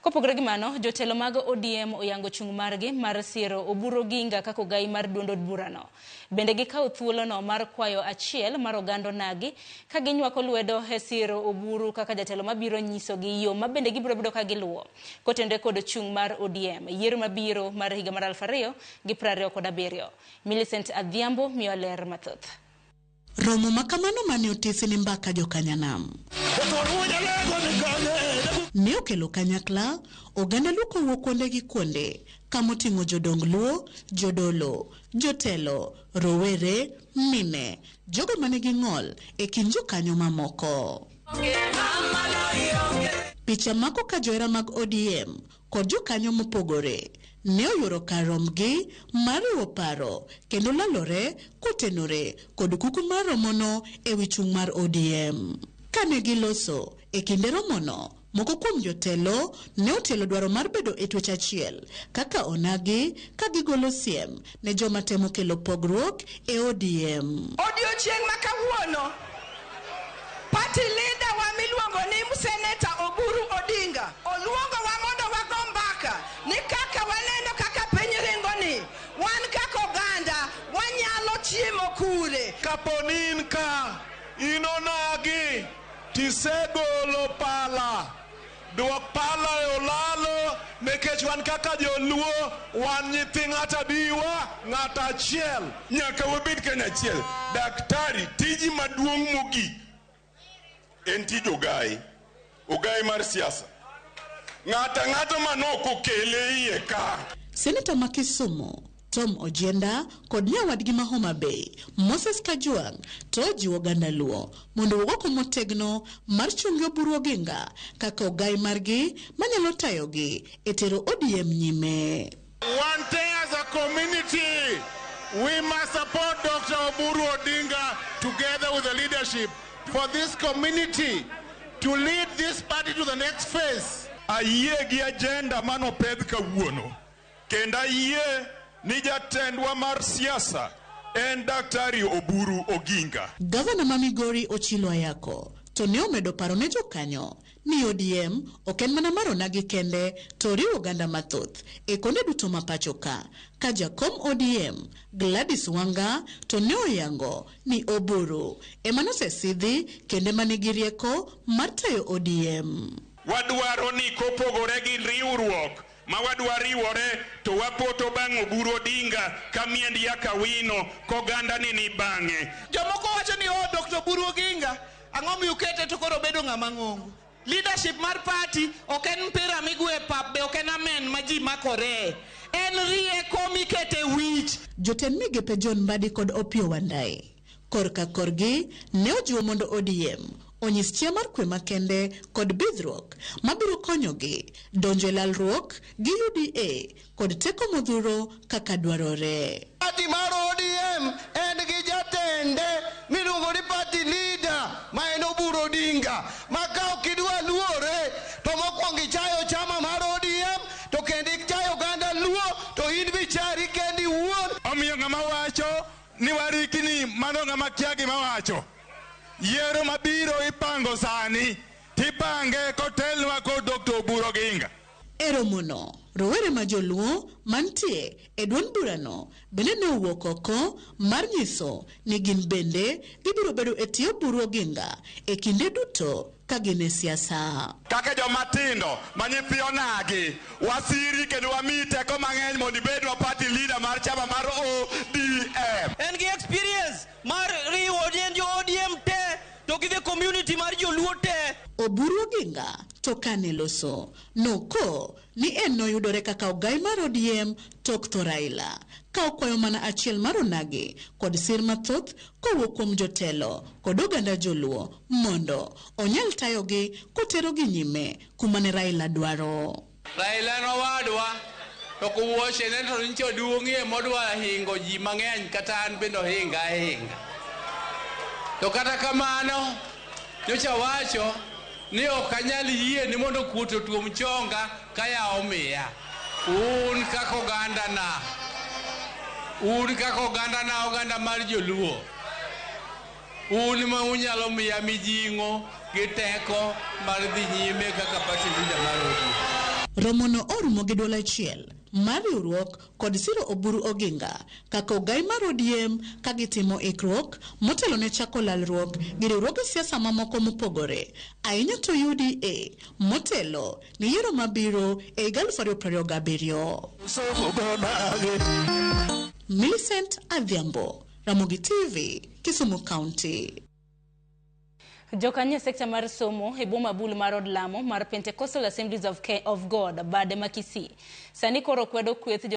Kopogore gi mano, jotelo mag ODM oyango chung' margi mar siero Oburu Oginga kaka ogai mar duond od burano. Bende gikawo thuolono mar kwayo achiel mar oganda onagi ka ginywako lwedo e siero Oburu kaka jatelo mabiro nyisogi yo ma bende gibiro bedo ka giluwo kotende kod chung' mar ODM yiero mabiro mar higa mar 2027. Millicent Adhiambo miyo ler mathoth. Romo makamano mane otisi ni mbaka jokanyanam ne okelo kanyakla oganda luo kowuok kuonde gi kuonde kamoting'o jodong luo, jodolo, jotelo, rowere, mine, jogo mane gi ng'ol e kind jokanyo mamoko. Picha mako ka johera mag ODM kod jokanyo mopogore ne oyoro kar romgi mar riwo paro kendo lalore kotenore kod kuku mar romono e wi chung' mar ODM. Kane giloso e kinde romono, moko kuom jotelo ne otelo dwaro mar bedo e twech achiel kaka onagi ka gigolo siem ne joma temo kelo pogruok e ODM. Odiochieng' ma kawuono party leader wa miluongo ni Senator Oburu Odinga oluongo wa mondo wago mbaka ni kaka waneno kaka piny ringo ni wan kaka oganda wanyalo chiemo kure. Kaponin ka inonagi tisegolo pala duok pala e olalo nekech wan kaka joluo wan nyithi ng'ata biwa ng'ata achiel nyaka wabed kanyachiel. Daktari, tiji maduong' mogik en tij ogai mar siasa. Ng'ata manoko kele iye ka. Senator ma Kisumu Tom Ojienda kod nyawadgi ma Homa Bay Moses Kajwang' to jiwo oganda luo mondo owuok motegno mar chungi Oburu Oginga kaka ogai margi manyalo tayogi e tero ODM nyime. One day as a community we must support Dr. Oburu Odinga together with the leadership for this community to lead this party to the next phase. Ayie gi agenda mano pedh kawuono kendo ayie ni jatendwa mar siasa en Daktari Oburu Oginga. Gavana ma Migori Ochilo Ayako to ne omedo paro ne jokanyo ni ODM ok en mana mar onagi kende to riwo oganda mathoth e kuonde duto ma pacho ka jakom ODM Gladys Wanga to ne oyango ni Oburu ema nosesidhi kende mane gi rieko mar tayo ODM. Wadwaro ni kopogore gi riwruok ma wadwa riwore to wapoto bang' Oburu Odinga kamiendi yakawino koganda ni bang'e. Jomoko wacho ni Dr. Oburu Oginga ang'o mi ukete to koro bedo ng'ama ng'ongo. Leadership mar party ok en mpira migwe pap be ok en amen ma ji makore. En rieko mikete wich. Jotend migepe John Mbadi kod Opio Wandayi korka korgi ne ojiwo mondo ODM onyis chia mar kwe makende kod bidhruok mabiro konyogi donjo e lalruok gi UDA kod teko modhuro kaka dwarore. Party mar ODM en gi jatende miluongo ni party leader ma en Oburu Odinga ma ka ok idwa luore to mokwongo ichayo chama mar ODM to kendo ichayo oganda luo to in bichari kendi wuon. Omiyo ng'ama wacho ni warikni mano ng'ama kia gima wacho. Yiero mabiro ipango sani tipange kotelwa kod Dr. Oburu Oginga. Eromono rowere ma joluo mantie e duond burano bende ne owuok oko mar nyiso ni gin bende gibiro bedo e tie Oburu Oginga e kinde duto ka gin e siasa. Kaka jomatindo ma nyithi onagi wasiri kendo wamiyi teko mang'eny mondo ibedwa party leader mar chama mar ODM. En gi experience mar riwo jo ODM te to gi the community mar joluo te. Oburu Oginga to kane loso noko ni en noyudore kaka ogai mar ODM tok tho Raila ka okwayo mana achiel mar onagi kod sir mathoth kowuok kuom jotelo kod oganda joluo mondo onyal tayogi koterogi nyime kuma ne Raila dwaro. Raila no wadwa to kuwuoche ne to nicho duong'ie modwa hingo ji mang'eny kata an bendo hinga. To kata kamano nyocha wacho ni ok anyal yie ni mondo kuoto tuom chonga kaya omiya. Un kaka oganda na oganda mar joluo. Un ma unyalo miya mijing'o gi teko mar dhi nyime kaka party leader mar ODM. Romono orumo gi duol achiel mar riwruok kod siro Oburu Oginga kaka ogai mar ODM ka gitimo ikruok motelo ne chako lalruok gi riwruoge siasa mamoko mopogore ahinya to UDA motelo ni yiero mabiro e 2027. Millicent Adhiambo, Ramogi TV, Kisumu County. Jokanye sekta mar somo e boma bul mar od lamo mar Pentecostal Assemblies of God bade makisi sani koro kwedo kweth